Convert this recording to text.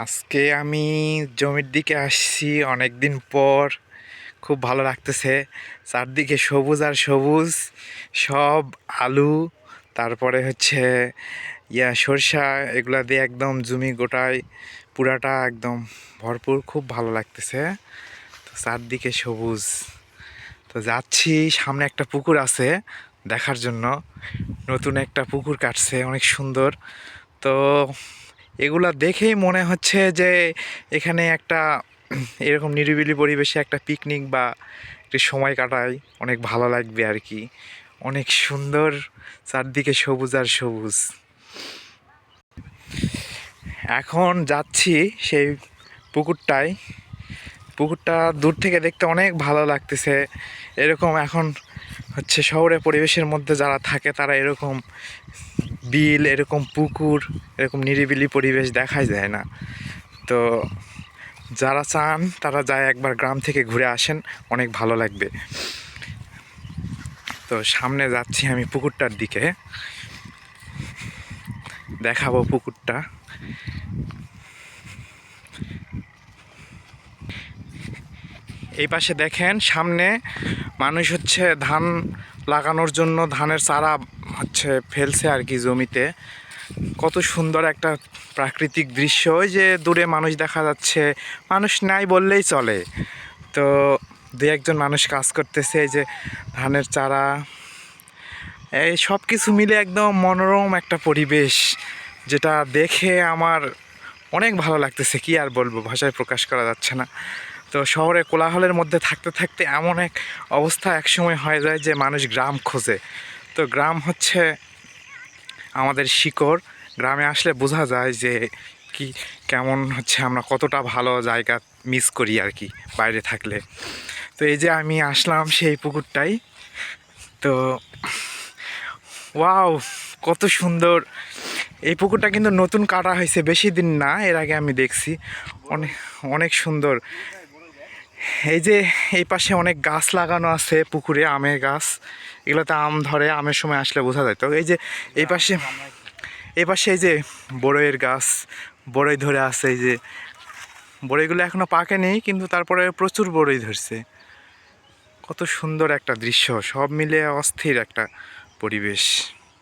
আজকে আমি জমির দিকে আসছি অনেক দিন পর। খুব ভালো লাগতেছে। চারদিকে সবুজ আর সবুজ, সব আলু, তারপরে হচ্ছে সরষা, এগুলা দিয়ে একদম জমি গোটায় পুরাটা একদম ভরপুর। খুব ভালো লাগতেছে। তো চারদিকে সবুজ। তো যাচ্ছি, সামনে একটা পুকুর আছে দেখার জন্য। নতুন একটা পুকুর কাটছে, অনেক সুন্দর। তো এগুলা দেখেই মনে হচ্ছে যে এখানে একটা এরকম নিরিবিলি পরিবেশে একটা পিকনিক বা একটি সময় কাটাই, অনেক ভালো লাগবে আর কি। অনেক সুন্দর, চারদিকে সবুজ আর সবুজ। এখন যাচ্ছি সেই পুকুরটায়। পুকুরটা দূর থেকে দেখতে অনেক ভালো লাগতেছে। এরকম এখন হচ্ছে শহরের পরিবেশের মধ্যে যারা থাকে তারা এরকম বিল, এরকম পুকুর, এরকম নিরিবিলি পরিবেশ দেখাই যায় না। তো যারা চান তারা যায়, একবার গ্রাম থেকে ঘুরে আসেন, অনেক ভালো লাগবে। তো সামনে যাচ্ছি আমি পুকুরটার দিকে, দেখাবো পুকুরটা। এই পাশে দেখেন, সামনে মানুষ হচ্ছে ধান লাগানোর জন্য ধানের চারা হচ্ছে ফেলছে আর কি জমিতে। কত সুন্দর একটা প্রাকৃতিক দৃশ্য। ওই যে দূরে মানুষ দেখা যাচ্ছে, মানুষ নাই বললেই চলে। তো দু একজন মানুষ কাজ করতেছে, এই যে ধানের চারা, এই সব কিছু মিলে একদম মনোরম একটা পরিবেশ, যেটা দেখে আমার অনেক ভালো লাগতেছে। কি আর বলবো, ভাষায় প্রকাশ করা যাচ্ছে না। তো শহরে কোলাহলের মধ্যে থাকতে থাকতে এমন এক অবস্থা একসময় হয়ে যায় যে মানুষ গ্রাম খোঁজে। তো গ্রাম হচ্ছে আমাদের শিকড়। গ্রামে আসলে বোঝা যায় যে কি কেমন হচ্ছে, আমরা কতটা ভালো জায়গা মিস করি আর কি বাইরে থাকলে। তো এই যে আমি আসলাম সেই পুকুরটাই। তো ওয়াও, কত সুন্দর! এই পুকুরটা কিন্তু নতুন কাটা হয়েছে, বেশি দিন না, এর আগে আমি দেখছি। অনেক অনেক সুন্দর। এই যে এই পাশে অনেক গাছ লাগানো আছে পুকুরে, আমের গাছ। এগুলোতে আম ধরে, আমের সময় আসলে বোঝা যায়। তো এই যে এই পাশে, এই পাশে এই যে বড়ইয়ের গাছ, বড়ই ধরে আছে। এই যে বড়ইগুলো এখনো পাকেনি, কিন্তু তারপরে প্রচুর বড়ই ধরছে। কত সুন্দর একটা দৃশ্য, সব মিলে অস্থির একটা পরিবেশ।